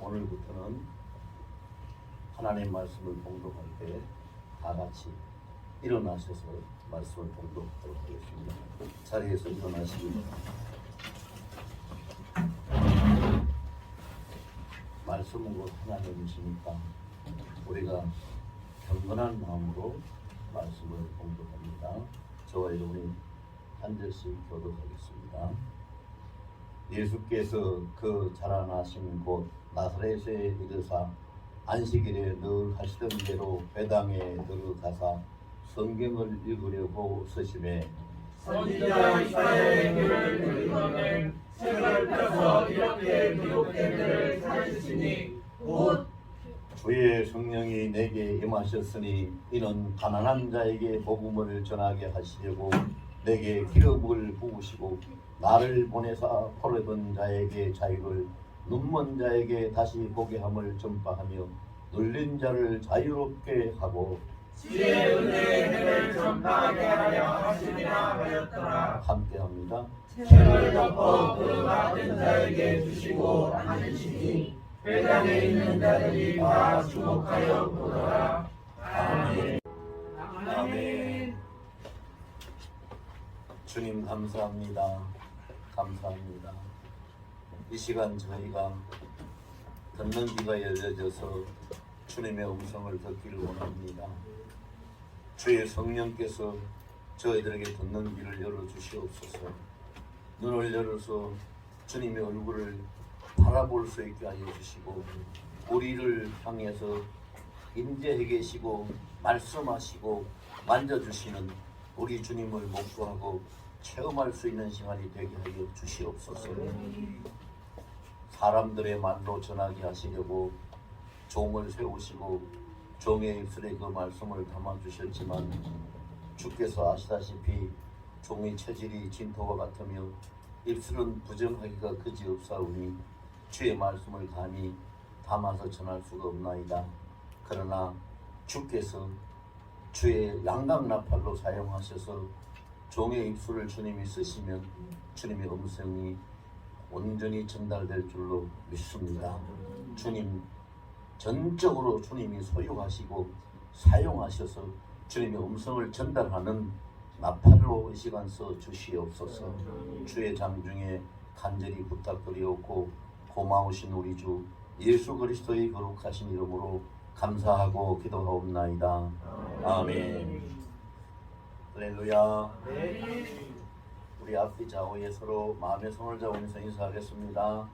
오늘부터는 하나님 말씀을 봉독할 때 다 같이 일어나셔서 말씀을 봉독하도록 하겠습니다. 자리에서 일어나시기 바랍니다. 말씀은 곧 하나님이시니까 우리가 경건한 마음으로 말씀을 봉독합니다. 저와 여러분이 한 절씩 교독하겠습니다. 예수께서 그 자라나신 곳 나사렛에 이르사 안식일에 늘 하시던 대로 회당에 들어가사 성경을 읽으려고 서심해 선지자 이사야의 글을 읽으면 책을 펴서 이렇게 기록된 글을 찾으시니 곧 주의 성령이 내게 임하셨으니 이는 가난한 자에게 복음을 전하게 하시려고 내게 기름을 부으시고 나를 보내사 포로된 자에게 자유를 눈먼 자에게 다시 보게 함을 전파하며 눌린 자를 자유롭게 하고 지혜의 은혜의 해를 전파하게 하려 하시니라 하였더라. 함께합니다. 책을 덮어 그 받은 자에게 주시고 앉으시니 회당에 있는 자들이 다 주목하여 보더라. 아멘. 아멘. 주님 감사합니다. 감사합니다. 이 시간 저희가 듣는 귀가 열려져서 주님의 음성을 듣기를 원합니다. 주의 성령께서 저희들에게 듣는 귀를 열어주시옵소서. 눈을 열어서 주님의 얼굴을 바라볼 수 있게 하여 주시고 우리를 향해서 임재해 계시고 말씀하시고 만져주시는 우리 주님을 목도하고 체험할 수 있는 시간이 되게 하여 주시옵소서. 사람들의 말로 전하게 하시려고 종을 세우시고 종의 입술에 그 말씀을 담아주셨지만 주께서 아시다시피 종의 체질이 진토와 같으며 입술은 부정하기가 그지없사오니 주의 말씀을 감히 담아서 전할 수가 없나이다. 그러나 주께서 주의 양강나팔로 사용하셔서 종의 입술을 주님이 쓰시면 주님의 음성이 온전히 전달될 줄로 믿습니다. 주님 전적으로 주님이 소유하시고 사용하셔서 주님의 음성을 전달하는 나팔로 이 시간 써 주시옵소서. 주의 장중에 간절히 부탁드리옵고 고마우신 우리 주 예수 그리스도의 거룩하신 이름으로 감사하고 기도하옵나이다. 아멘. 할렐루야. 우리 앞뒤 좌우에 서로 마음의 손을 잡으면서 인사하겠습니다.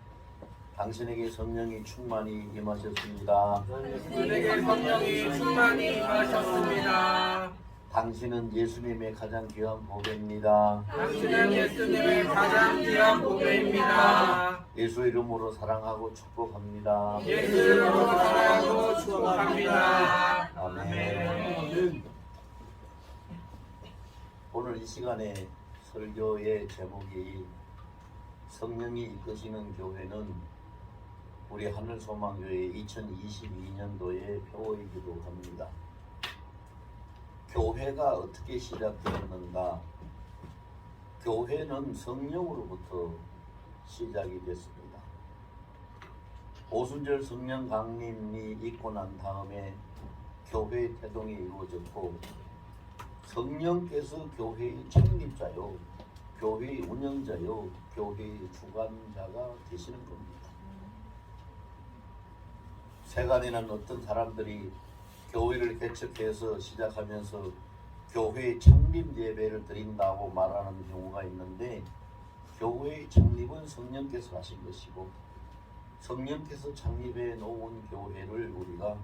당신에게 성령이 충만히 임하셨습니다. 당신에게 성령이 충만히 임하셨습니다. 당신은 예수님의 가장 귀한 보배입니다. 당신은 예수님의 가장 귀한 보배입니다. 예수 이름으로 사랑하고 축복합니다. 예수 이름으로 사랑하고 축복합니다. 아멘. 오늘 이 시간에 설교의 제목이 성령이 이끄시는 교회는 우리 하늘소망교회 2022년도의 표어이기도 합니다. 교회가 어떻게 시작되었는가? 교회는 성령으로부터 시작이 됐습니다. 오순절 성령 강림이 있고 난 다음에 교회의 태동이 이루어졌고 성령께서 교회의 창립자요, 교회의 운영자요, 교회의 주관자가 되시는 겁니다. 세간에는 어떤 사람들이 교회를 개척해서 시작하면서 교회의 창립 예배를 드린다고 말하는 경우가 있는데 교회의 창립은 성령께서 하신 것이고 성령께서 창립해 놓은 교회를 우리가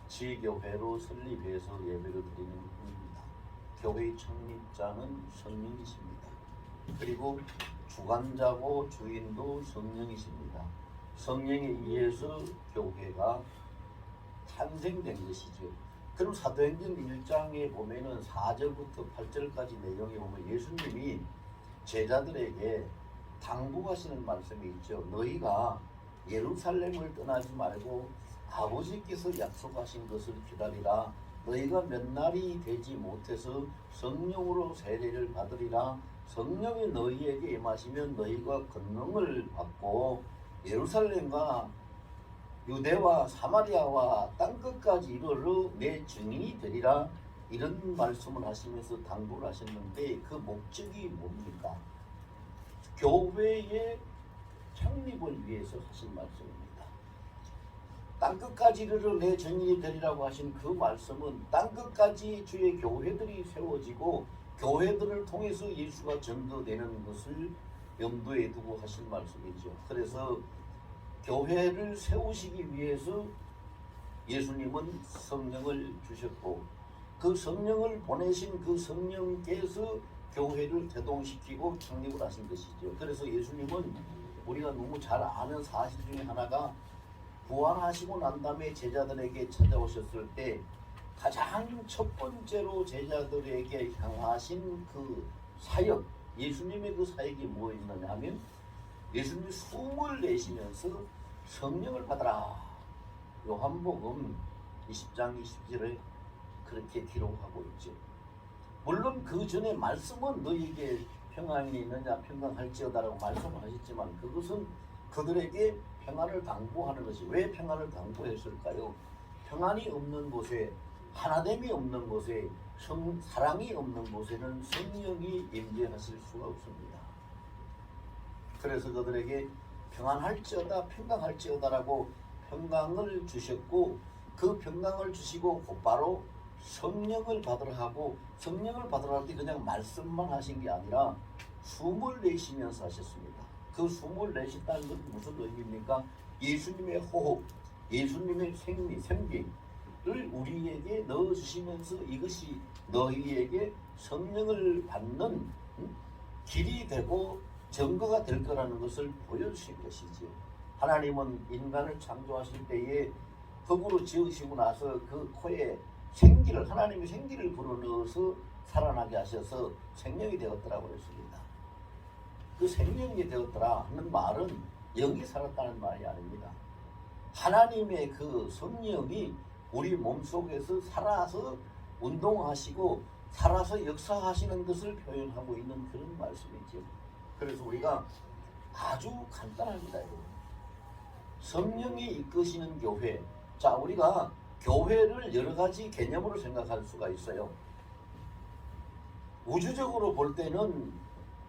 지교회로 설립해서 예배를 드리는 겁니다. 교회의 창립자는 성령이십니다. 그리고 주관자고 주인도 성령이십니다. 성령에 의해서 교회가 탄생된 것이죠. 그럼 사도행전 1장에 보면은 4절부터 8절까지 내용에 보면 예수님이 제자들에게 당부하시는 말씀이 있죠. 너희가 예루살렘을 떠나지 말고 아버지께서 약속하신 것을 기다리라. 너희가 몇 날이 되지 못해서 성령으로 세례를 받으리라. 성령이 너희에게 임하시면 너희가 권능을 받고 예루살렘과 유대와 사마리아와 땅끝까지 이르러 내 증인이 되리라, 이런 말씀을 하시면서 당부를 하셨는데 그 목적이 뭡니까? 교회의 창립을 위해서 하신 말씀입니다. 땅끝까지 이르러 내 증인이 되리라고 하신 그 말씀은 땅끝까지 주의 교회들이 세워지고 교회들을 통해서 예수가 전도되는 것을 염두에 두고 하신 말씀이죠. 그래서 교회를 세우시기 위해서 예수님은 성령을 주셨고 그 성령을 보내신 그 성령께서 교회를 대동시키고 창립을 하신 것이죠. 그래서 예수님은 우리가 너무 잘 아는 사실 중에 하나가 부활하시고 난 다음에 제자들에게 찾아오셨을 때 가장 첫 번째로 제자들에게 향하신 그 사역, 예수님의 그 사역이 뭐였느냐 하면 예수님이 숨을 내쉬면서 성령을 받아라. 요한복음 20장 20절에 그렇게 기록하고 있죠. 물론 그 전에 말씀은 너희에게 평안이 있느냐 평강할지어다라고 말씀을 하셨지만 그것은 그들에게 평안을 당부하는 것이, 왜 평안을 당부했을까요? 평안이 없는 곳에, 하나됨이 없는 곳에, 사랑이 없는 곳에는 성령이 임재하실 수가 없습니다. 그래서 그들에게 평안할지어다 평강할지어다라고 평강을 주셨고 그 평강을 주시고 곧바로 성령을 받으라 하고, 성령을 받으라 할 때 그냥 말씀만 하신 게 아니라 숨을 내쉬면서 하셨습니다. 그 숨을 내셨다는 것은 무슨 의미입니까? 예수님의 호흡, 예수님의 생기를 우리에게 넣어주시면서 이것이 너희에게 성령을 받는 길이 되고 증거가 될 거라는 것을 보여주신 것이죠. 하나님은 인간을 창조하실 때에 흙으로 지으시고 나서 그 코에 생기를, 하나님의 생기를 불어넣어서 살아나게 하셔서 생명이 되었더라고 그랬습니다. 그 생명이 되었더라 하는 말은 영이 살았다는 말이 아닙니다. 하나님의 그 성령이 우리 몸속에서 살아서 운동하시고 살아서 역사하시는 것을 표현하고 있는 그런 말씀이죠. 그래서 우리가 아주 간단합니다. 성령이 이끄시는 교회. 자, 우리가 교회를 여러 가지 개념으로 생각할 수가 있어요. 우주적으로 볼 때는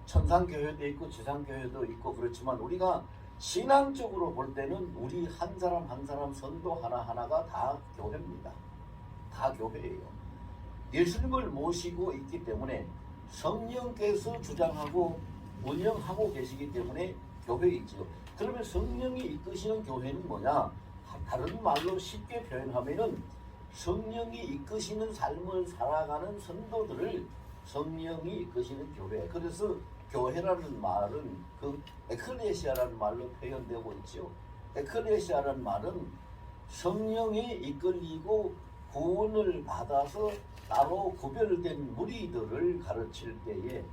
천상교회도 있고 지상교회도 있고 그렇지만 우리가 신앙적으로 볼 때는 우리 한 사람 한 사람 성도 하나하나가 다 교회입니다. 다 교회예요. 예수님을 모시고 있기 때문에 성령께서 주장하고 운영하고 계시기 때문에 교회이죠. 그러면 성령이 이끄시는 교회는 뭐냐? 다른 말로 쉽게 표현하면은 성령이 이끄시는 삶을 살아가는 성도들을 성령이 이끄시는 교회. 그래서 교회라는 말은 그 에클레시아라는 말로 표현되고 있죠. 에클레시아라는 말은 성령이 이끌리고 구원을 받아서 따로 구별된 무리들을 가르칠 때에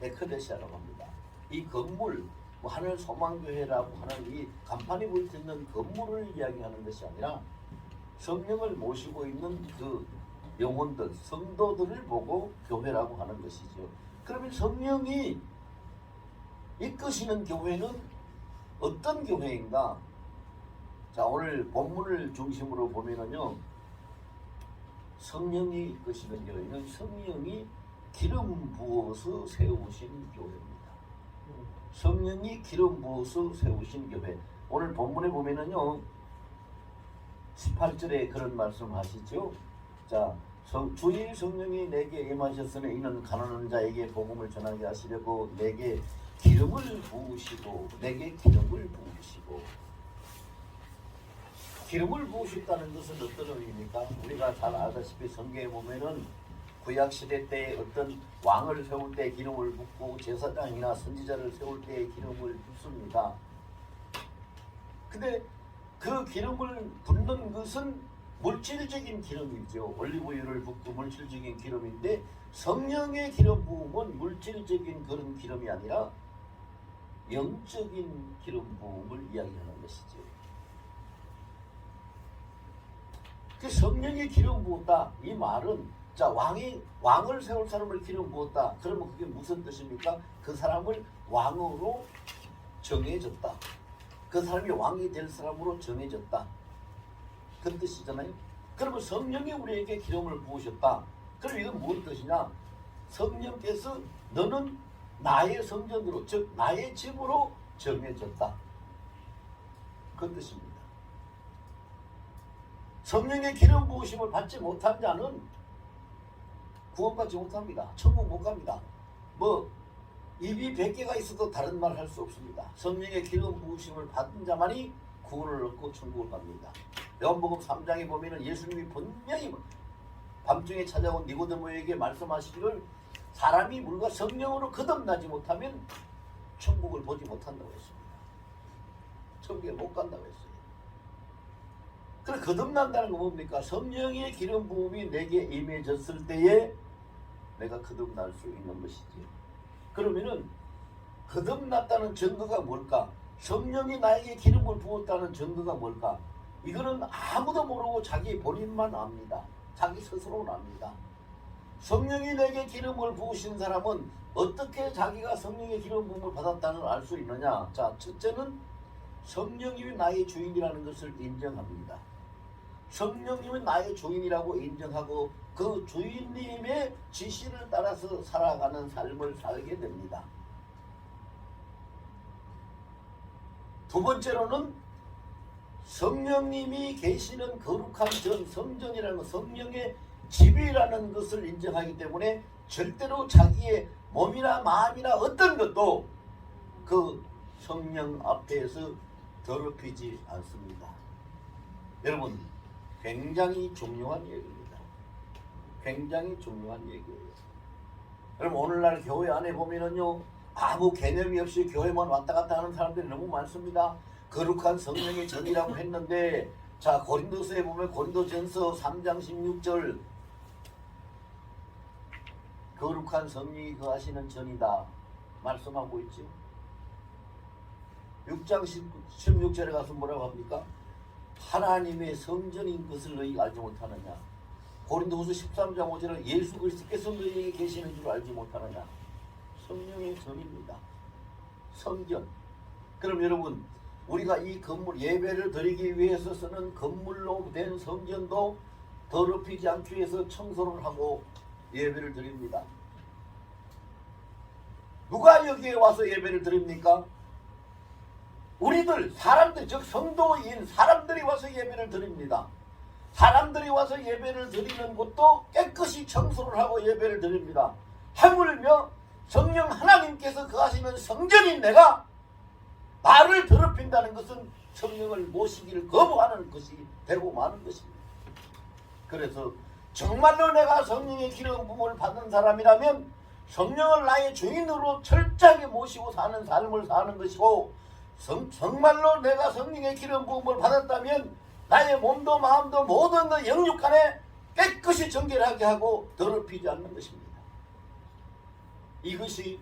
에클레시아라고 합니다. 이 건물, 하늘 소망교회라고 하는 이 간판이 붙어있는 건물을 이야기하는 것이 아니라 성령을 모시고 있는 그 영혼들, 성도들을 보고 교회라고 하는 것이죠. 그러면 성령이 이끄시는 교회는 어떤 교회인가? 자, 오늘 본문을 중심으로 보면은요, 성령이 이끄시는 교회는 성령이 기름 부어서 세우신 교회입니다. 성령이 기름 부어서 세우신 교회. 오늘 본문에 보면은요, 18절에 그런 말씀 하시죠. 자, 주의 성령이 내게 임하셨으니 이는 가난한 자에게 복음을 전하게 하시려고 내게 기름을 부으시고, 내게 기름을 부으시고. 기름을 부으셨다는 것은 어떤 의미입니까? 우리가 잘 알다시피 성경에 보면은 구약시대 때 어떤 왕을 세울 때 기름을 붓고 제사장이나 선지자를 세울 때 기름을 붓습니다. 근데 그 기름을 붓는 것은 물질적인 기름이죠. 올리브유를 붓고 물질적인 기름인데 성령의 기름 부음은 물질적인 그런 기름이 아니라 영적인 기름 부음을 이야기하는 것이죠. 그 성령의 기름 부었다 이 말은, 자, 왕을 세울 사람을 기름 부었다. 그러면 그게 무슨 뜻입니까? 그 사람을 왕으로 정해졌다. 그 사람이 왕이 될 사람으로 정해졌다. 그 뜻이잖아요. 그러면 성령이 우리에게 기름을 부으셨다. 그럼 이건 무슨 뜻이냐? 성령께서 너는 나의 성전으로, 즉 나의 집으로 정해졌다. 그 뜻입니다. 성령의 기름 부으심을 받지 못한 자는 구원받지 못합니다. 천국 못 갑니다. 뭐 입이 100개가 있어도 다른 말 할 수 없습니다. 성령의 기름 부으심을 받은 자만이 구원을 얻고 천국을 갑니다. 요한복음 3장에 보면은 예수님이 분명히 밤중에 찾아온 니고데모에게 말씀하시기를 사람이 물과 성령으로 거듭나지 못하면 천국을 보지 못한다고 했습니다. 천국에 못 간다고 했어요. 그래 거듭난다는 건 뭡니까? 성령의 기름 부음이 내게 임해졌을 때에 내가 거듭날 수 있는 것이지. 그러면은 거듭났다는 증거가 뭘까? 성령이 나에게 기름을 부었다는 증거가 뭘까? 이거는 아무도 모르고 자기 본인만 압니다. 자기 스스로는 압니다. 성령이 내게 기름을 부으신 사람은 어떻게 자기가 성령의 기름 부음을 받았다는 걸 알 수 있느냐? 자, 첫째는 성령님이 나의 주인이라는 것을 인정합니다. 성령님이 나의 주인이라고 인정하고 그 주인님의 지시를 따라서 살아가는 삶을 살게 됩니다. 두 번째로는 성령님이 계시는 거룩한 전 성전이라는 것, 성령의 집이라는 것을 인정하기 때문에 절대로 자기의 몸이나 마음이나 어떤 것도 그 성령 앞에서 더럽히지 않습니다. 여러분, 굉장히 중요한 얘기입니다. 굉장히 중요한 얘기예요. 여러분, 오늘날 교회 안에 보면은요, 아무 개념이 없이 교회만 왔다 갔다 하는 사람들이 너무 많습니다. 거룩한 성령의 전이라고 했는데, 자, 고린도서에 보면 고린도전서 3장 16절 거룩한 성령이 거하시는 전이다 말씀하고 있죠. 6장 16절에 가서 뭐라고 합니까? 하나님의 성전인 것을 너희가 알지 못하느냐. 고린도후서 13장 5절에 예수 그리스도께서 너희에게 계시는 줄 알지 못하느냐. 성령의 전입니다. 성전. 그럼 여러분, 우리가 이 건물 예배를 드리기 위해서 쓰는 건물로 된 성전도 더럽히지 않기 위해서 청소를 하고 예배를 드립니다. 누가 여기에 와서 예배를 드립니까? 우리들, 사람들, 즉 성도인 사람들이 와서 예배를 드립니다. 사람들이 와서 예배를 드리는 곳도 깨끗이 청소를 하고 예배를 드립니다. 하물며 성령 하나님께서 거하시는 성전인 내가 나를 더럽힌다는 것은 성령을 모시기를 거부하는 것이 되고 마는 것입니다. 그래서 정말로 내가 성령의 기름 부음을 받은 사람이라면 성령을 나의 주인으로 철저하게 모시고 사는 삶을 사는 것이고, 정말로 내가 성령의 기름 부음을 받았다면 나의 몸도 마음도 모든 것 영육간에 깨끗이 정결하게 하고 더럽히지 않는 것입니다. 이것이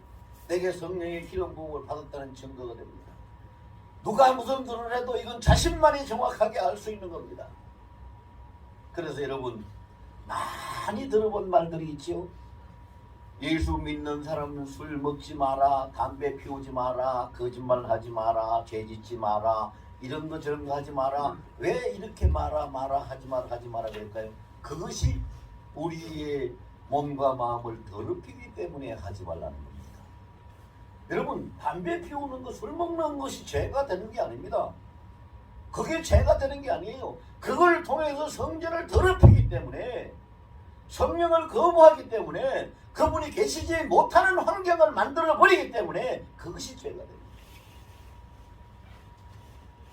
내게 성령의 기름 부음을 받았다는 증거가 됩니다. 누가 무슨 말을 해도 이건 자신만이 정확하게 알 수 있는 겁니다. 그래서 여러분, 많이 들어본 말들이 있죠. 예수 믿는 사람은 술 먹지 마라, 담배 피우지 마라, 거짓말하지 마라, 죄짓지 마라, 이런 거 저런 거 하지 마라. 왜 이렇게 마라 하지 마라 그럴까요? 그것이 우리의 몸과 마음을 더럽히기 때문에 하지 말라는 겁니다. 여러분, 담배 피우는 거, 술 먹는 것이 죄가 되는 게 아닙니다. 그게 죄가 되는 게 아니에요. 그걸 통해서 성전을 더럽히기 때문에, 성령을 거부하기 때문에, 그분이 계시지 못하는 환경을 만들어 버리기 때문에 그것이 죄가 됩니다.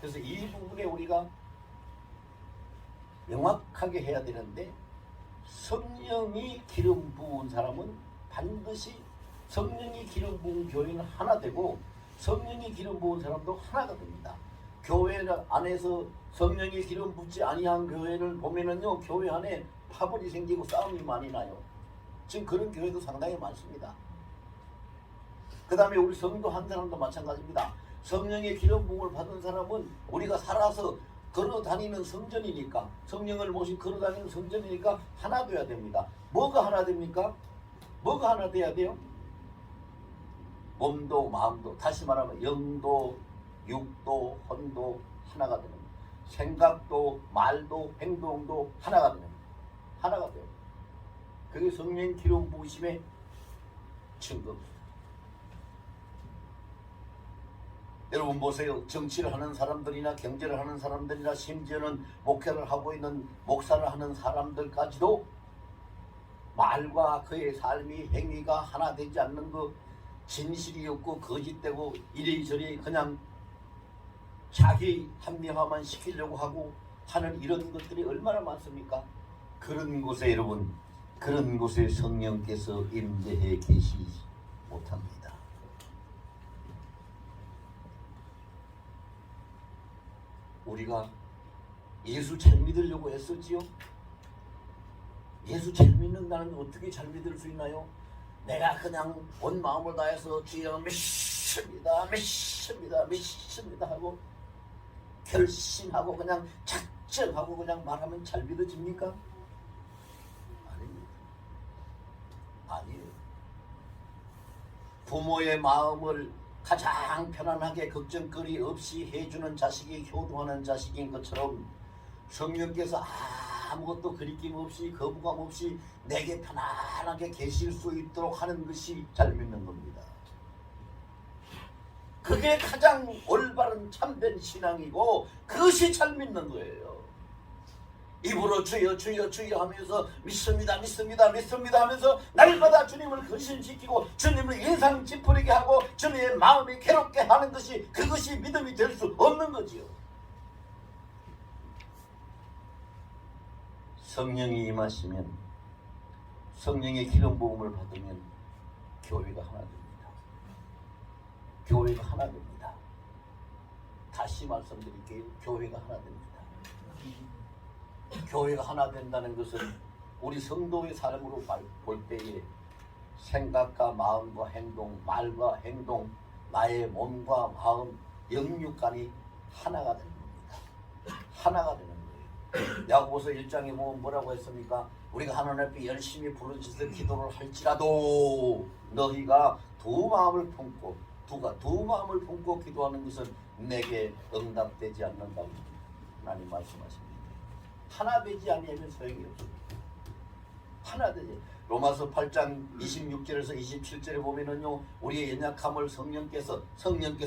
그래서 이 부분에 우리가 명확하게 해야 되는데, 성령이 기름 부은 사람은 반드시 성령이 기름 부은 교회는 하나 되고, 성령이 기름 부은 사람도 하나가 됩니다. 교회 안에서 성령이 기름 붓지 아니한 교회를 보면은요, 교회 안에 파벌이 생기고 싸움이 많이 나요. 지금 그런 교회도 상당히 많습니다. 그 다음에 우리 성도 한 사람도 마찬가지입니다. 성령의 기름 부음을 받은 사람은 우리가 살아서 걸어 다니는 성전이니까, 성령을 모신 걸어 다니는 성전이니까 하나 되어야 됩니다. 뭐가 하나 됩니까? 뭐가 하나 돼야 돼요? 몸도 마음도, 다시 말하면 영도 육도 혼도 하나가 되는 거예요. 생각도 말도 행동도 하나가 되는 거예요. 하나가 돼요. 그게 성령 기름 부으심의 증거입니다. 여러분 보세요. 정치를 하는 사람들이나 경제를 하는 사람들이나 심지어는 목회를 하고 있는 목사를 하는 사람들까지도 말과 그의 삶이 행위가 하나 되지 않는 그 진실이 없고 거짓되고 이리저리 그냥 자기 합리화만 시키려고 하고 하는 이런 것들이 얼마나 많습니까? 그런 곳에 여러분, 그런 곳에 성령께서 임재해 계시지 못합니다. 우리가 예수 잘 믿으려고 애쓰지요? 예수 잘 믿는다는 게 어떻게 잘 믿을 수 있나요? 내가 그냥 온 마음을 다해서 주여 믿습니다, 믿습니다, 믿습니다 하고 결심하고 그냥 작정하고 그냥 말하면 잘 믿어집니까? 아닙니다. 아니에요. 부모의 마음을 가장 편안하게 걱정거리 없이 해주는 자식이 효도하는 자식인 것처럼 성령께서 아무것도 거리낌 없이 거부감 없이 내게 편안하게 계실 수 있도록 하는 것이 잘 믿는 겁니다. 그게 가장 올바른 참된 신앙이고 그것이 잘 믿는 거예요. 입으로 주여 주여 주여 하면서 믿습니다 믿습니다 믿습니다 하면서 날마다 주님을 근신시키고 주님을 인상 찌푸리게 하고 주님의 마음이 괴롭게 하는 것이 그것이 믿음이 될 수 없는 거지요. 성령이 임하시면 성령의 기름 부음을 받으면 교회가 하나 됩니다. 교회가 하나 됩니다. 다시 말씀드릴게요. 교회가 하나 됩니다. 교회가 하나 된다는 것은 우리 성도의 삶으로 볼 때에 생각과 마음과 행동, 말과 행동, 나의 몸과 마음, 영육간이 하나가 되는 겁니다. 하나가 되는 거예요. 야고보서 1장에 보면 뭐라고 했습니까? 우리가 하나님 앞에 열심히 부르짖어 기도를 할지라도 너희가 두 마음을 품고 두 마음을 품고 기도하는 것은 내게 응답되지 않는다고 하나님 말씀하십니다. 하나 되지 아니하면 소용이 없습니다. 하나 되지. 로마서 8장 26절에서 27절에 보면은요, 우리의 연약함을 성령께서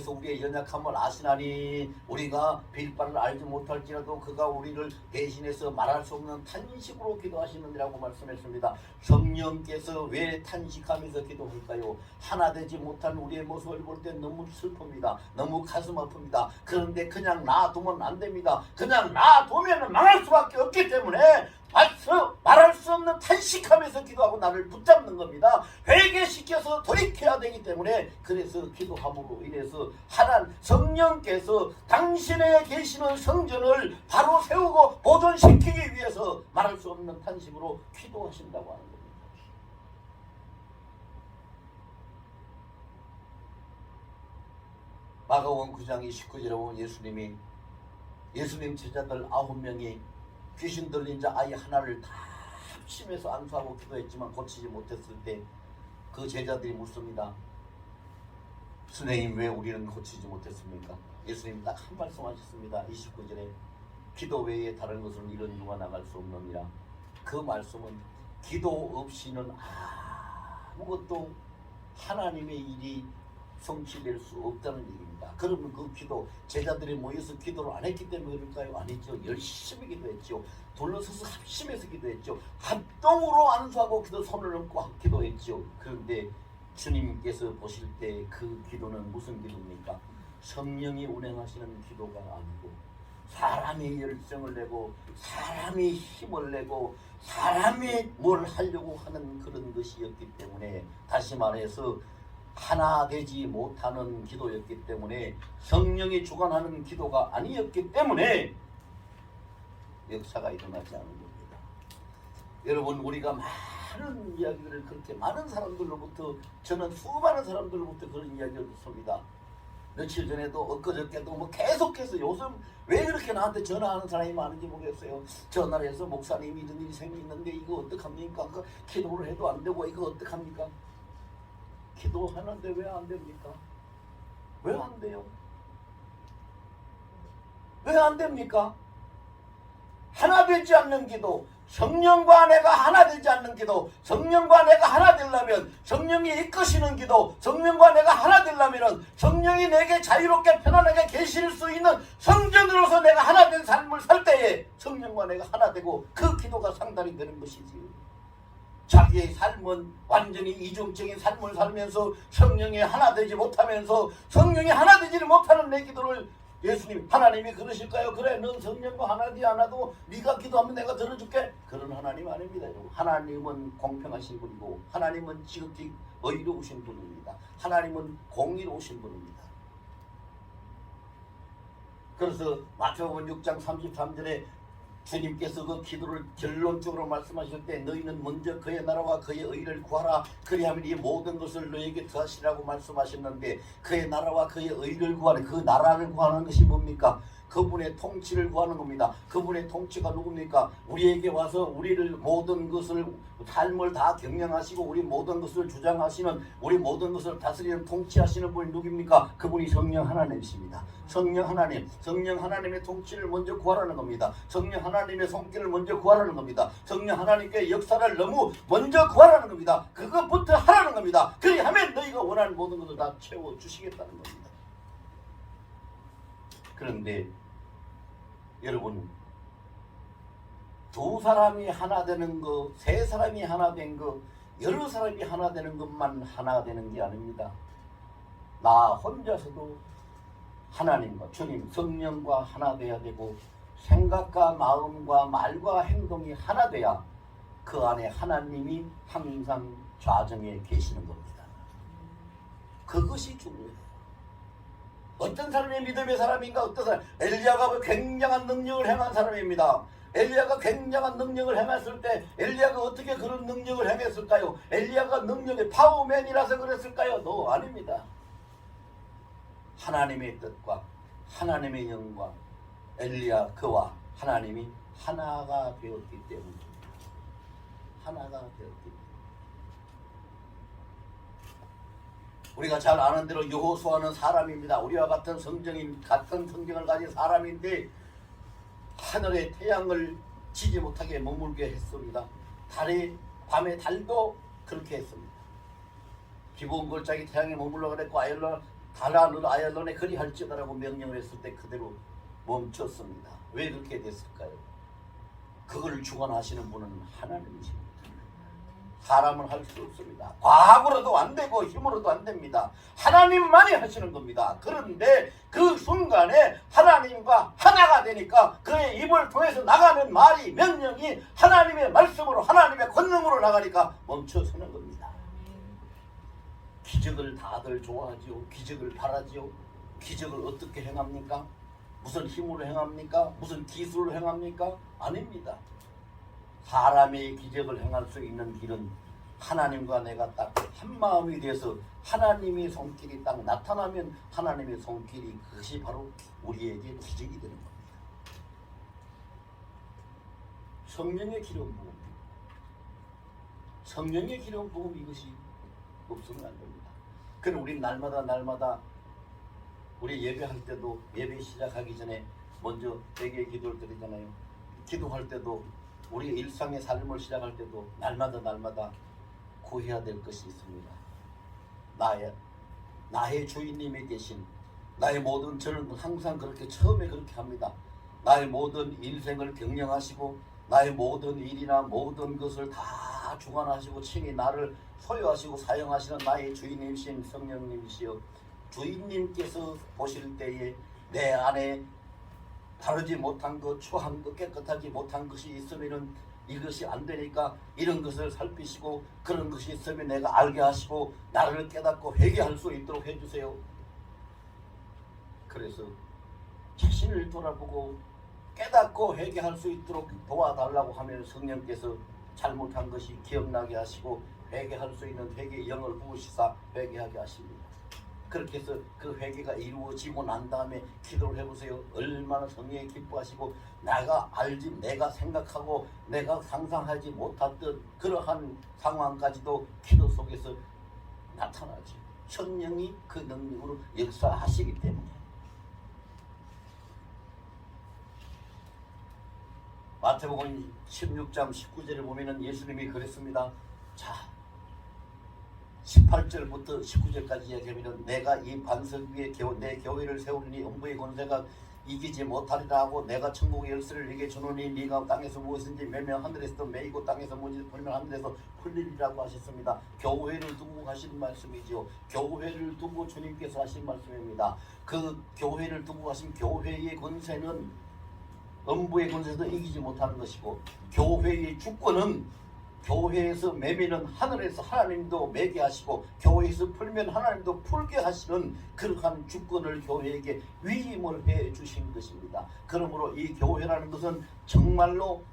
우리의 연약함을 아시나니 우리가 빌바를 알지 못할지라도 그가 우리를 대신해서 말할 수 없는 탄식으로 기도하시느니라고 말씀했습니다. 성령께서 왜 탄식하면서 기도할까요? 하나 되지 못한 우리의 모습을 볼 때 너무 슬픕니다. 너무 가슴 아픕니다. 그런데 그냥 놔두면 안 됩니다. 그냥 놔두면 망할 수밖에 없기 때문에 말할 수 없는 탄식하면서 기도하고 나를 붙잡는 겁니다. 회개시켜서 돌이켜야 되기 때문에 그래서 기도함으로 인해서 하나님 성령께서 당신의 계시는 성전을 바로 세우고 보존시키기 위해서 말할 수 없는 탄식으로 기도하신다고 하는 겁니다. 마가복음 9장 29절에 보면 예수님 제자들 9명이 귀신 들린 자 아이 하나를 다 합심해서 안수하고 기도했지만 고치지 못했을 때 그 제자들이 묻습니다. 선생님 왜 우리는 고치지 못했습니까? 예수님 딱 한 말씀 하셨습니다. 29절에 기도 외에 다른 것은 이런 누가 나갈 수 없느니라. 그 말씀은 기도 없이는 아무것도 하나님의 일이 성취될 수 없다는 얘기입니다. 그러면 그 기도, 제자들이 모여서 기도를 안 했기 때문에 그럴까요? 아니죠. 열심히 기도했죠. 둘러서서 합심해서 기도했죠. 합동으로 안수하고 손을 얹고 기도했죠. 그런데 주님께서 보실 때 그 기도는 무슨 기도입니까? 성령이 운행하시는 기도가 아니고 사람이 열정을 내고 사람이 힘을 내고 사람이 뭘 하려고 하는 그런 것이었기 때문에, 다시 말해서 하나 되지 못하는 기도였기 때문에, 성령이 주관하는 기도가 아니었기 때문에 역사가 일어나지 않은 겁니다. 여러분, 우리가 많은 이야기들을 그렇게 많은 사람들로부터, 저는 수많은 사람들로부터 그런 이야기를 듣습니다. 며칠 전에도 엊그저께도 뭐 계속해서 요즘 왜 그렇게 나한테 전화하는 사람이 많은지 모르겠어요. 전화를 해서 목사님이 이런 일이 생기는데 이거 어떡합니까? 기도를 해도 안 되고 이거 어떡합니까? 기도하는데 왜 안 됩니까? 왜 안 돼요? 왜 안 됩니까? 하나 되지 않는 기도, 성령과 내가 하나 되지 않는 기도, 성령과 내가 하나 되려면 성령이 이끄시는 기도, 성령과 내가 하나 되려면 성령이 내게 자유롭게 편안하게 계실 수 있는 성전으로서 내가 하나 된 삶을 살 때에 성령과 내가 하나 되고 그 기도가 상달이 되는 것이지요. 자기의 삶은 완전히 이중적인 삶을 살면서 성령이 하나 되지 못하면서 성령이 하나 되지를 못하는 내 기도를 예수님, 하나님이 그러실까요? 그래, 넌 성령과 하나 되지 않아도 네가 기도하면 내가 들어줄게. 그런 하나님 아닙니다. 하나님은 공평하신 분이고 하나님은 지극히 의로우신 분입니다. 하나님은 공의로우신 분입니다. 그래서 마태복음 6장 33절에 주님께서 그 기도를 결론적으로 말씀하실 때 너희는 먼저 그의 나라와 그의 의를 구하라. 그리하면 이 모든 것을 너희에게 더하시라고 말씀하셨는데 그의 나라와 그의 의를 구하는, 그 나라를 구하는 것이 뭡니까? 그분의 통치를 구하는 겁니다. 그분의 통치가 누굽니까? 우리에게 와서 우리를 모든 것을 삶을 다 경영하시고 우리 모든 것을 주장하시는, 우리 모든 것을 다스리는 통치하시는 분이 누굽니까? 그분이 성령 하나님이십니다. 성령 하나님, 성령 하나님의 통치를 먼저 구하라는 겁니다. 성령 하나님의 손길을 먼저 구하라는 겁니다. 성령 하나님께 역사를 너무 먼저 구하라는 겁니다. 그것부터 하라는 겁니다. 그리하면 너희가 원하는 모든 것을 다 채워주시겠다는 겁니다. 그런데 여러분, 두 사람이 하나 되는 거, 세 사람이 하나 된 거, 여러 사람이 하나 되는 것만 하나 되는 게 아닙니다. 나 혼자서도 하나님과 주님, 성령과 하나 돼야 되고 생각과 마음과 말과 행동이 하나 돼야 그 안에 하나님이 항상 좌정에 계시는 겁니다. 그것이 중요해요. 어떤 사람이 믿음의 사람인가? 어떤 사람? 엘리야가 굉장한 능력을 행한 사람입니다. 엘리야가 굉장한 능력을 행했을 때 엘리야가 어떻게 그런 능력을 행했을까요? 엘리야가 능력의 파워맨이라서 그랬을까요? No, 아닙니다. 하나님의 뜻과 하나님의 영과 엘리야 그와 하나님이 하나가 되었기 때문입니다. 하나가 되었기 때문에. 우리가 잘 아는 대로 여호수아는 사람입니다. 우리와 같은 같은 성경을 가진 사람인데 하늘의 태양을 지지 못하게 머물게 했습니다. 밤에 달도 그렇게 했습니다. 기브온 골짜기 태양에 머물러 그랬고 아얄론에 그리할지어다라고 명령을 했을 때 그대로 멈췄습니다. 왜 그렇게 됐을까요? 그걸 주관하시는 분은 하나님이십니다. 사람은 할 수 없습니다. 과학으로도 안 되고 힘으로도 안 됩니다. 하나님만이 하시는 겁니다. 그런데 그 순간에 하나님과 하나가 되니까 그의 입을 통해서 나가는 말이, 명령이 하나님의 말씀으로, 하나님의 권능으로 나가니까 멈춰서는 겁니다. 기적을 다들 좋아하지요. 기적을 바라지요. 기적을 어떻게 행합니까? 무슨 힘으로 행합니까? 무슨 기술로 행합니까? 아닙니다. 사람의 기적을 행할 수 있는 길은 하나님과 내가 딱 한마음이 돼서 하나님의 손길이 딱 나타나면 하나님의 손길이, 그것이 바로 우리에게 기적이 되는 겁니다. 성령의 기름 부음, 성령의 기름 부음, 이것이 없으면 안 됩니다. 그럼 우리 날마다 우리 예배할 때도, 예배 시작하기 전에 먼저 대개 기도를 드리잖아요. 기도할 때도, 우리 일상의 삶을 시작할 때도 날마다 구해야 될 것이 있습니다. 나의 주인님이 계신, 나의 모든, 저는 항상 그렇게 처음에 그렇게 합니다. 나의 모든 인생을 경영하시고 나의 모든 일이나 모든 것을 다 주관하시고 친히 나를 소유하시고 사용하시는 나의 주인님이신 성령님이시여, 주인님께서 보실 때에 내 안에 바르지 못한 것, 추한 것, 깨끗하지 못한 것이 있으면은 이것이 안 되니까 이런 것을 살피시고 그런 것이 있으면 내가 알게 하시고 나를 깨닫고 회개할 수 있도록 해주세요. 그래서 자신을 돌아보고 깨닫고 회개할 수 있도록 도와달라고 하면 성령께서 잘못한 것이 기억나게 하시고 회개할 수 있는 회개의 영을 부으시사 회개하게 하십니다. 그렇게 해서 그 회개가 이루어지고 난 다음에 기도를 해보세요. 얼마나 성령이 기뻐하시고 내가 생각하고 내가 상상하지 못했던 그러한 상황까지도 기도 속에서 나타나죠. 성령이 그 능력으로 역사하시기 때문에. 마태복음 16장 19절에 보면은 예수님이 그랬습니다. 자, 18절부터 19절까지 얘기하면 내가 이 반석 위에 내 교회를 세우리니 음부의 권세가 이기지 못하리라 하고 내가 천국의 열쇠를 네게 주노니 네가 땅에서 무엇인지 매면 하늘에서 매이고 땅에서 무엇인지 풀면 하늘에서 풀리리라고 하셨습니다. 교회를 두고 하신 말씀이지요. 교회를 두고 주님께서 하신 말씀입니다. 그 교회를 두고 하신 교회의 권세는 음부의 권세도 이기지 못하는 것이고 교회의 주권은 교회에서 매매는 하늘에서 하나님도 매게 하시고 교회에서 풀면 하나님도 풀게 하시는 그러한 주권을 교회에게 위임을 해 주신 것입니다. 그러므로 이 교회라는 것은 정말로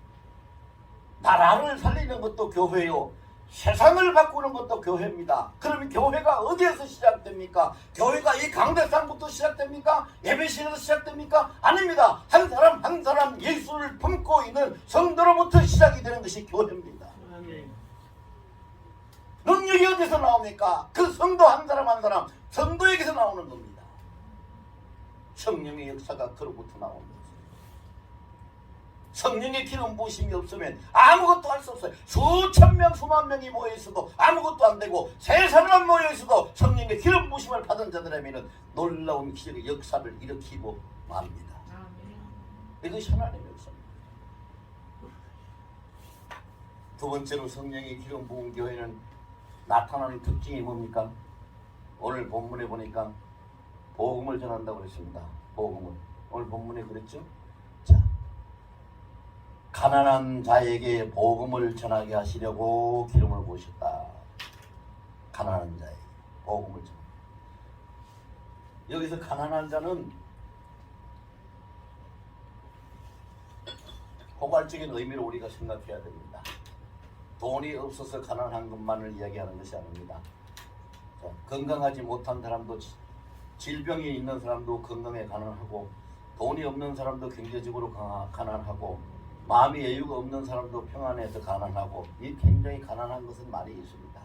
나라를 살리는 것도 교회요, 세상을 바꾸는 것도 교회입니다. 그러면 교회가 어디에서 시작됩니까? 교회가 이 강대상부터 시작됩니까? 예배실에서 시작됩니까? 아닙니다. 한 사람 한 사람 예수를 품고 있는 성도로부터 시작이 되는 것이 교회입니다. 능력이 어디서 나옵니까? 그 성도 한 사람 한 사람 성도에게서 나오는 겁니다. 성령의 역사가 그로부터 나오는 것입니다. 성령의 기름 부으심이 없으면 아무것도 할 수 없어요. 수천 명 수만 명이 모여 있어도 아무것도 안 되고 세 사람 모여 있어도 성령의 기름 부으심을 받은 자들에게는 놀라운 기적의 역사를 일으키고 맙니다. 이것이 하나님의 역사입니다. 두 번째로 성령의 기름 부은 교회는 나타나는 특징이 뭡니까? 오늘 본문에 보니까 복음을 전한다고 그랬습니다. 복음을. 오늘 본문에 그랬죠? 자, 가난한 자에게 복음을 전하게 하시려고 기름을 부으셨다. 가난한 자에게 복음을 전하게. 여기서 가난한 자는 포괄적인 의미로 우리가 생각해야 됩니다. 돈이 없어서 가난한 것만을 이야기하는 것이 아닙니다. 자, 건강하지 못한 사람도, 질병이 있는 사람도 건강에 가난하고, 돈이 없는 사람도 경제적으로 가난하고, 마음의 여유가 없는 사람도 평안해서 가난하고, 이 굉장히 가난한 것은 많이 있습니다.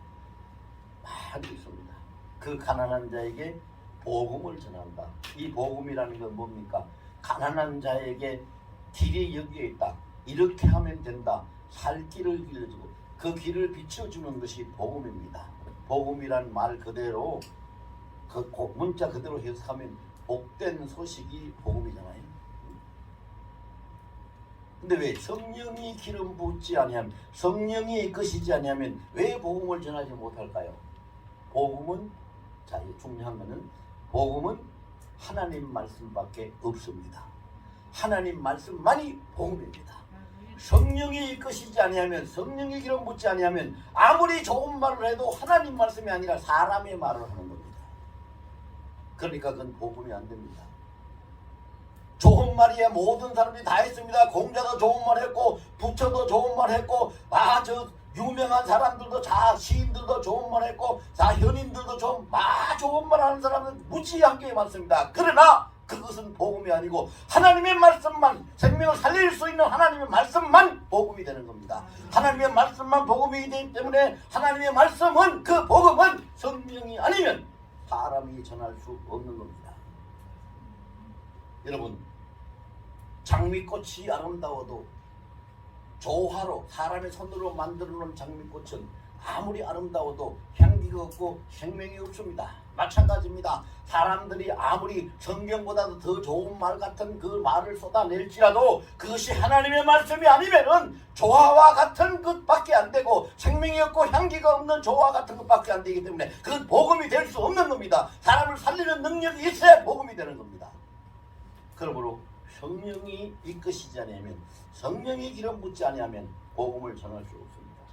많이 있습니다. 그 가난한 자에게 복음을 전한다. 이 복음이라는 건 뭡니까? 가난한 자에게 길이 여기에 있다. 이렇게 하면 된다. 살 길을 길러주고 그 길을 비춰주는 것이 복음입니다. 복음이란 말 그대로 그 문자 그대로 해석하면 복된 소식이 복음이잖아요. 근데 왜 성령이 기름 붓지 아니하면, 성령이 이끄시지 아니하면 왜 복음을 전하지 못할까요? 복음은, 자, 중요한 것은 복음은 하나님 말씀밖에 없습니다. 하나님 말씀만이 복음입니다. 성령이 이끄시지 아니하면, 성령이 기름 붓지 아니하면 아무리 좋은 말을 해도 하나님 말씀이 아니라 사람의 말을 하는 겁니다. 그러니까 그건 복음이 안 됩니다. 좋은 말이야 모든 사람들이 다 했습니다. 공자도 좋은 말 했고, 부처도 좋은 말 했고, 저 유명한 사람들도, 시인들도 좋은 말 했고, 현인들도 좋은 말 하는 사람은 무지한 게 많습니다. 그러나 그것은 복음이 아니고 하나님의 말씀만, 생명을 살릴 수 있는 하나님의 말씀만 복음이 되는 겁니다. 하나님의 말씀만 복음이 되기 때문에 하나님의 말씀은, 그 복음은 성령이 아니면 사람이 전할 수 없는 겁니다. 여러분, 장미꽃이 아름다워도 조화로 사람의 손으로 만들어 놓은 장미꽃은 아무리 아름다워도 향기가 없고 생명이 없습니다. 마찬가지입니다. 사람들이 아무리 성경보다도 더 좋은 말 같은 그 말을 쏟아낼지라도 그것이 하나님의 말씀이 아니면은 조화와 같은 것밖에 안 되고, 생명이 없고 향기가 없는 조화 같은 것밖에 안 되기 때문에 그건 복음이 될 수 없는 겁니다. 사람을 살리는 능력이 있어야 복음이 되는 겁니다. 그러므로 성령이 이끄시지 아니하면, 성령이 기름 붓지 아니하면 복음을 전할 수 없습니다.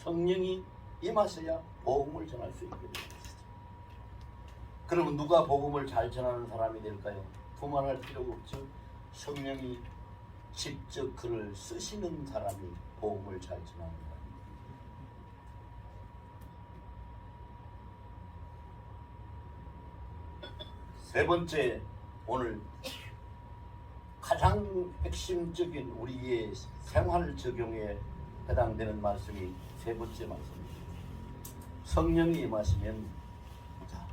성령이 임하셔야 복음을 전할 수 있게 됩니다. 그러면 누가 복음을 잘 전하는 사람이 될까요? 두말할 필요가 없죠. 성령이 직접 글을 쓰시는 사람이 복음을 잘 전하는 사람입니다. 세 번째, 오늘 가장 핵심적인 우리의 생활 적용에 해당되는 말씀이 세 번째 말씀입니다. 성령이 임하시면, 자,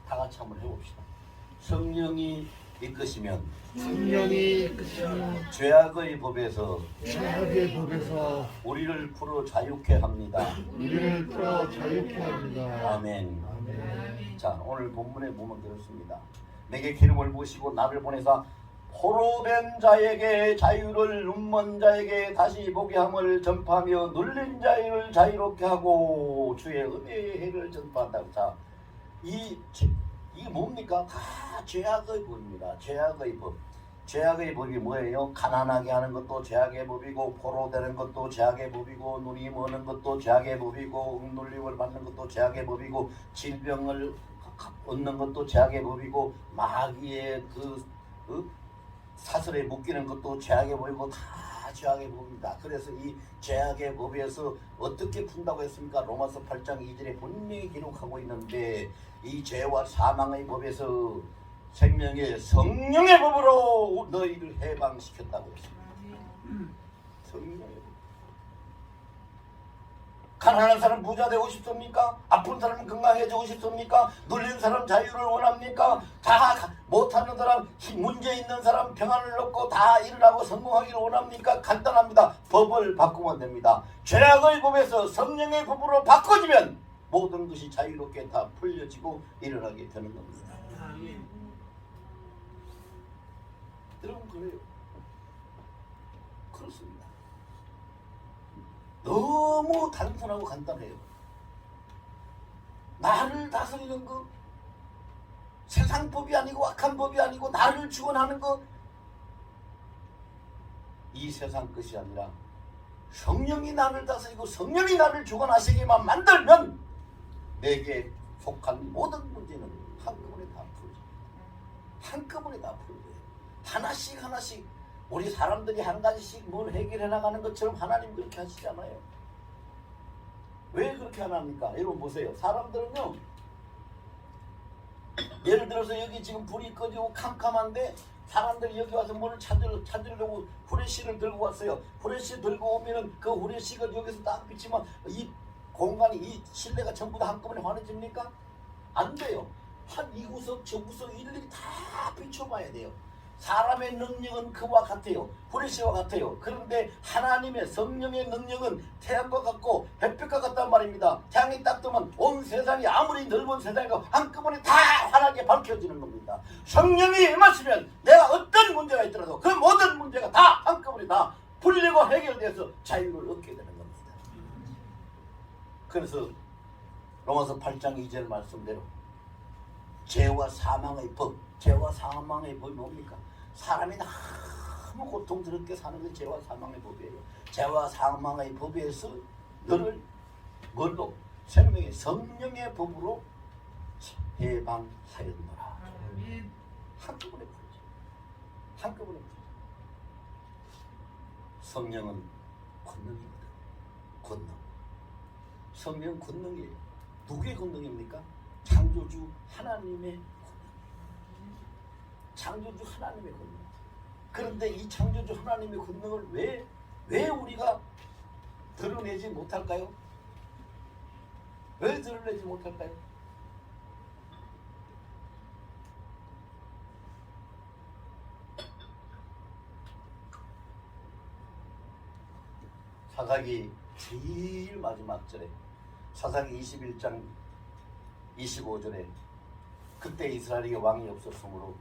다 같이 한번 해봅시다. 성령이 이끄시면 성령이 이끄시는 죄악의 법에서 죄악의 법에서 우리를 풀어 자유케 합니다. 우리를 풀어 자유케 합니다. 아멘. 아멘. 자, 오늘 본문에 보면 그렇습니다. 내게 기름을 부으시고 나를 보내사 포로된 자에게 자유를, 눈먼 자에게 다시 보게 함을 전파하며 눌린 자를 자유롭게 하고 주의 은혜의 해를 전파한다고. 자, 이게 뭡니까? 다 죄악의 법입니다. 죄악의 법. 죄악의 법이 뭐예요? 가난하게 하는 것도 죄악의 법이고, 포로되는 것도 죄악의 법이고, 눈이 머는 것도 죄악의 법이고, 억눌림을 받는 것도 죄악의 법이고, 질병을 얻는 것도 죄악의 법이고, 마귀의 사슬에 묶이는 것도 죄악의 법이고, 다 죄악의 법입니다. 그래서 이 죄악의 법에서 어떻게 푼다고 했습니까? 로마서 8장 2절에 분명히 기록하고 있는데, 이 죄와 사망의 법에서 생명의 성령의 법으로 너희를 해방시켰다고 했습니다. 성령의 법. 가난한 사람 부자 되고 싶습니까? 아픈 사람 건강해지고 싶습니까? 눌린 사람 자유를 원합니까? 다 못하는 사람, 문제 있는 사람 평안을 얻고 다 일어나고 성공하기를 원합니까? 간단합니다. 법을 바꾸면 됩니다. 죄악의 법에서 성령의 법으로 바꿔지면 모든 것이 자유롭게 다 풀려지고 일어나게 되는 겁니다. 여러분, 그래요. 그렇습니다. 너무 단순하고 간단해요. 나를 다스리는 거, 세상 법이 아니고 악한 법이 아니고 나를 주관하는 거, 이 세상 것이 아니라 성령이 나를 다스리고 성령이 나를 주관하시게만 만들면 내게 속한 모든 문제는 한꺼번에 다 풀어집니다. 한꺼번에 다 풀어져요. 하나씩 하나씩. 우리 사람들이 한 가지씩 뭘 해결해 나가는 것처럼 하나님 그렇게 하시잖아요. 왜 그렇게 안 합니까? 여러분 보세요. 사람들은요, 예를 들어서 여기 지금 불이 꺼지고 캄캄한데 사람들이 여기 와서 뭐를 찾으려고 후레쉬를 들고 왔어요. 후레쉬 들고 오면은 그 후레쉬가 여기서 딱 비치면 이 공간이, 이 실내가 전부 다 한꺼번에 환해집니까? 안 돼요. 한 이 구석 저 구석 일일이 다 비춰봐야 돼요. 사람의 능력은 그와 같아요. 후레쉬와 같아요. 그런데 하나님의 성령의 능력은 태양과 같고 햇빛과 같단 말입니다. 태양이 딱 뜨면 온 세상이, 아무리 넓은 세상이고 한꺼번에 다 환하게 밝혀지는 겁니다. 성령이 임하시면 내가 어떤 문제가 있더라도 그 모든 문제가 다 한꺼번에 다 풀리고 해결돼서 자유를 얻게 되는 겁니다. 그래서 로마서 8장 2절 말씀대로 죄와 사망의 법, 죄와 사망의 법이 뭡니까? 사람이 너무 고통스럽게 사는 게 죄와 사망의 법이에요. 죄와 사망의 법에서 너를 뭘로? 생명의 성령의 법으로 해방하였노라. 한꺼번에 풀어져. 한꺼번에 풀어져. 성령은 권능입니다. 권능. 성령 권능이에요. 누구의 권능입니까? 창조주 하나님의 권능. 창조주 하나님의 권능. 그런데 이 창조주 하나님의 권능을 왜 우리가 드러내지 못할까요? 왜 드러내지 못할까요? 사사기 제일 마지막 절에, 사사기 21장 25절에 그때 이스라엘에게 왕이 없었으므로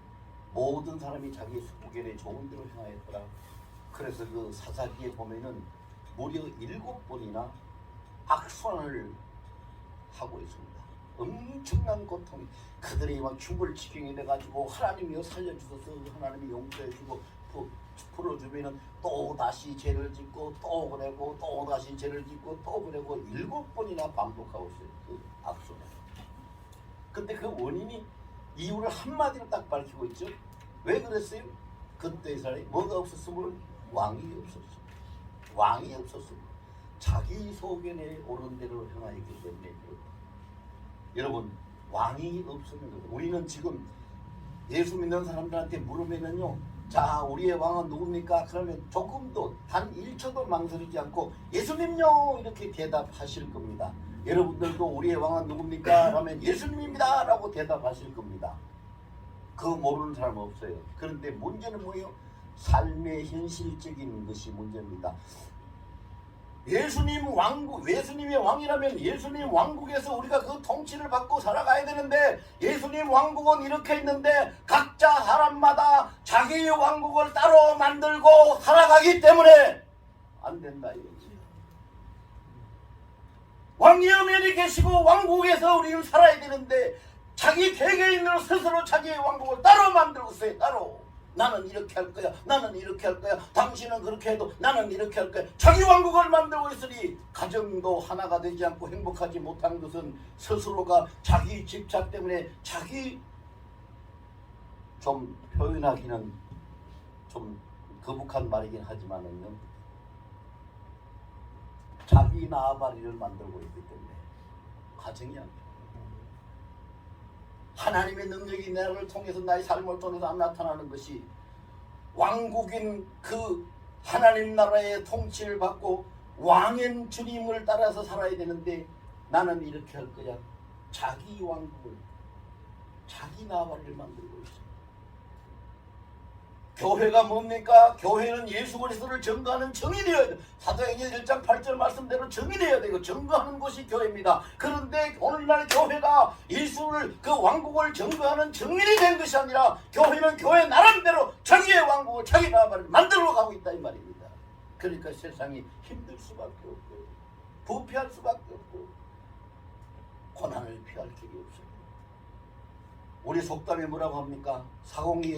모든 사람이 자기 수국엘의 좋은 대로 행하였더라. 그래서 그 사사기에 보면은 무려 7번이나 악순환을 하고 있습니다. 엄청난 고통이, 그들이 막 죽을지경이 돼가지고 하나님이여 살려주소서, 하나님이 용서해주고 풀어주면은 또 다시 죄를 짓고 또 그러고 또 다시 죄를 짓고 또 그러고 7번이나 반복하고 있어요. 그 악순환. 근데 그 원인이, 이유를 한마디로 딱 밝히고 있죠. 왜 그랬어요? 그때 이스라엘이 뭐가 없었으므로? 왕이 없었어. 왕이 없었으므로. 자기 소견에 옳은 대로 행하였기 때문에 그렇다. 여러분, 왕이 없었는 거죠. 우리는 지금 예수 믿는 사람들한테 물으면은요, 자, 우리의 왕은 누굽니까? 그러면 조금도 단 1초도 망설이지 않고 예수님요 이렇게 대답하실 겁니다. 여러분들도 우리의 왕은 누굽니까? 하면 예수님입니다 라고 대답하실 겁니다. 그거 모르는 사람 없어요. 그런데 문제는 뭐예요? 삶의 현실적인 것이 문제입니다. 예수님의 왕이라면 예수님 왕국에서 우리가 그 통치를 받고 살아가야 되는데, 예수님 왕국은 이렇게 있는데 각자 사람마다 자기의 왕국을 따로 만들고 살아가기 때문에 안 된다 이거지. 왕이 엄연히 계시고 왕국에서 우리는 살아야 되는데 자기 개개인으로 스스로 자기의 왕국을 따로 만들고 있어요. 따로. 나는 이렇게 할 거야. 나는 이렇게 할 거야. 당신은 그렇게 해도 나는 이렇게 할 거야. 자기 왕국을 만들고 있으니 가정도 하나가 되지 않고 행복하지 못한 것은 스스로가 자기 집착 때문에 자기 좀 표현하기는 좀 거북한 말이긴 하지만은요, 자기 나아바리를 만들고 있기 때문에 가정이 안 돼. 하나님의 능력이 나를 통해서 나의 삶을 통해서 안 나타나는 것이 왕국인 그 하나님 나라의 통치를 받고 왕인 주님을 따라서 살아야 되는데 나는 이렇게 할 거야. 자기 왕국을, 자기 나라를 만들고 있어. 교회가 뭡니까? 교회는 예수 그리스도를 증거하는 정인이어야 돼. 사도행전 1장 8절 말씀대로 정인이어야 되고 증거하는 것이 교회입니다. 그런데 오늘날 교회가 예수를 그 왕국을 증거하는 정인이 된 것이 아니라 교회는 교회 나름대로 자기의 왕국을 자기 나라를 만들어 가고 있다 이 말입니다. 그러니까 세상이 힘들 수밖에 없고 부패할 수밖에 없고 고난을 피할 길이 없어요. 우리 속담에 뭐라고 합니까? 사공이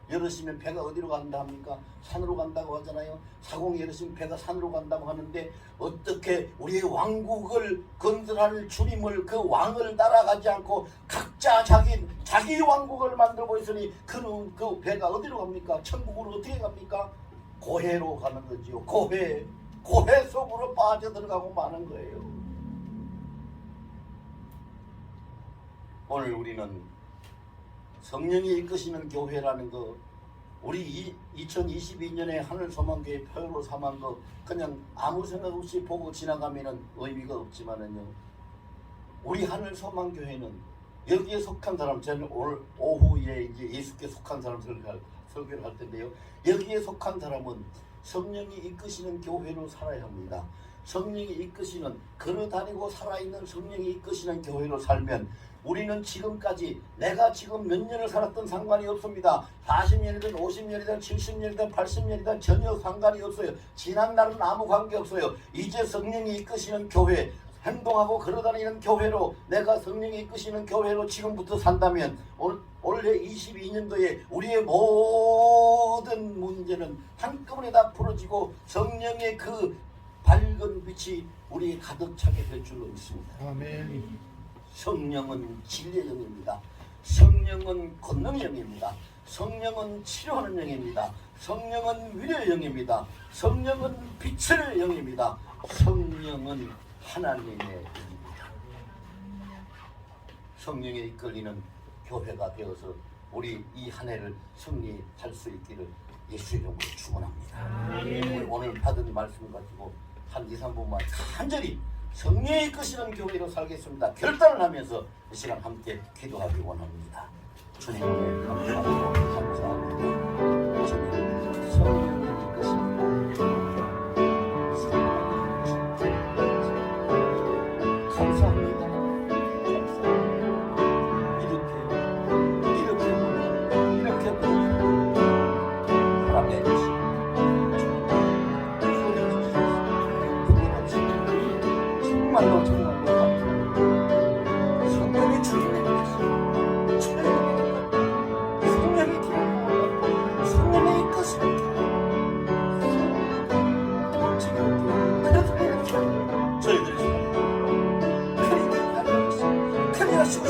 여럿이면 배가 어디로 간다 합니까? 산으로 간다고 하잖아요. 사공이 여럿이면 배가 산으로 간다고 하는데 어떻게 우리의 왕국을 건설할 주님을, 그 왕을 따라가지 않고 각자 자기 왕국을 만들고 있으니 그 배가 어디로 갑니까? 천국으로 어떻게 갑니까? 고해로 가는 거지요. 고해 속으로 빠져들어가고 마는 거예요. 오늘 우리는 성령이 이끄시는 교회라는 거, 우리 2022년에 하늘소망교회 표로 삼은 거 그냥 아무 생각 없이 보고 지나가면은 의미가 없지만은요, 우리 하늘소망교회는 여기에 속한 사람, 저는 오늘 오후에 이제 예수께 속한 사람 설교를 할 텐데요, 여기에 속한 사람은 성령이 이끄시는 교회로 살아야 합니다. 성령이 이끄시는, 걸어다니고 살아있는 성령이 이끄시는 교회로 살면 우리는 지금까지, 내가 지금 몇 년을 살았던 상관이 없습니다. 40년이든 50년이든 70년이든 80년이든 전혀 상관이 없어요. 지난 날은 아무 관계 없어요. 이제 성령이 이끄시는 교회, 행동하고 걸어다니는 교회로, 내가 성령이 이끄시는 교회로 지금부터 산다면 올해 22년도에 우리의 모든 문제는 한꺼번에 다 풀어지고 성령의 그 밝은 빛이 우리에 가득 차게 될 줄로 믿습니다. 아멘. 성령은 진리의 영입니다. 성령은 권능의 영입니다. 성령은 치료하는 영입니다. 성령은 위로의 영입니다. 성령은 빛의 영입니다. 성령은 하나님의 영입니다. 성령에 이끌리는 교회가 되어서 우리 이 한 해를 승리할 수 있기를 예수의 이름으로 축원합니다. 오늘 받은 말씀 가지고 한 2, 3분만 간절히 성령이 이끄시는 교회로 살겠습니다. 결단을 하면서 이 시간 함께 기도하기 원합니다. 주님의 감사하고 감사합니다. 주님 성령이 이끄십니다. 감사합니다. 이렇게 사랑해 주시고 정말로 성령이 주님의 것이 성령이 기억하고 성령의 것을 그래서 저희들이 큰일 하시고